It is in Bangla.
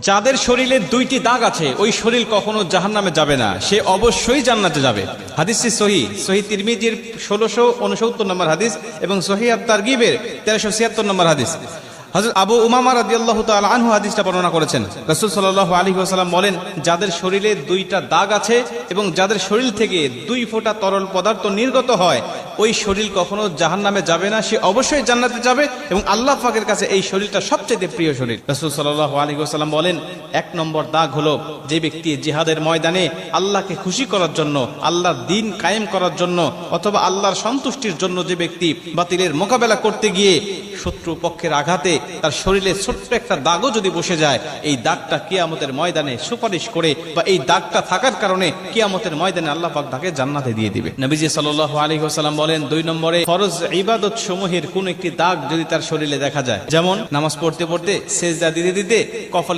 যাদের শরীরে দুইটি দাগ আছে ওই শরীর কখনো জাহান্নামে যাবে না, সে অবশ্যই জান্নাতে যাবে। হাদিসটি সহিহ তিরমিজির 1669 নম্বর হাদিস এবং সহিহ আত-তারগিবের 1376 নম্বর হাদিস। হযরত আবু উমামা রাদিয়াল্লাহু তাআলা আনহু হাদিসটা বর্ণনা করেছেন। রাসূল সাল্লাল্লাহু আলাইহি ওয়াসাল্লাম বলেন, যাদের শরীরে দুইটা দাগ আছে এবং যাদের শরীর থেকে 2 ফোঁটা তরল পদার্থ নির্গত হয় ওই শরীর কখনো জাহান্নামে যাবে না, সে অবশ্যই জান্নাতে যাবে এবং আল্লাহ পাকের কাছে এই শরীরটা সবচেয়ে প্রিয় শরীর। রাসূল সাল্লাল্লাহু আলাইহি ওয়াসাল্লাম বলেন, 1 নম্বর দাগ হলো যে ব্যক্তি জিহাদের ময়দানে আল্লাহকে খুশি করার জন্য, আল্লাহর দ্বীন কায়েম করার জন্য অথবা আল্লাহর সন্তুষ্টির জন্য যে ব্যক্তি বাতিলের মোকাবেলা করতে গিয়ে শত্রু পক্ষের আঘাতে তার শরীরে ছোট্ট একটা দাগও যদি বসে যায়, এই দাগটা কিয়ামতের ময়দানে সুপারিশ করে বা এই দাগটা থাকার কারণে কিয়ামতের ময়দানে আল্লাহ পাক তাকে জান্নাতে দিয়ে দিবে। নবীজি সাল্লাল্লাহু আলাইহি ওয়াসাল্লাম বলেন, 2 নম্বরে ফরজ ইবাদত সমূহের কোন একটি দাগ যদি তার শরীরে দেখা যায়, যেমন নামাজ পড়তে পড়তে সেজদা দিতে দিতে কপালে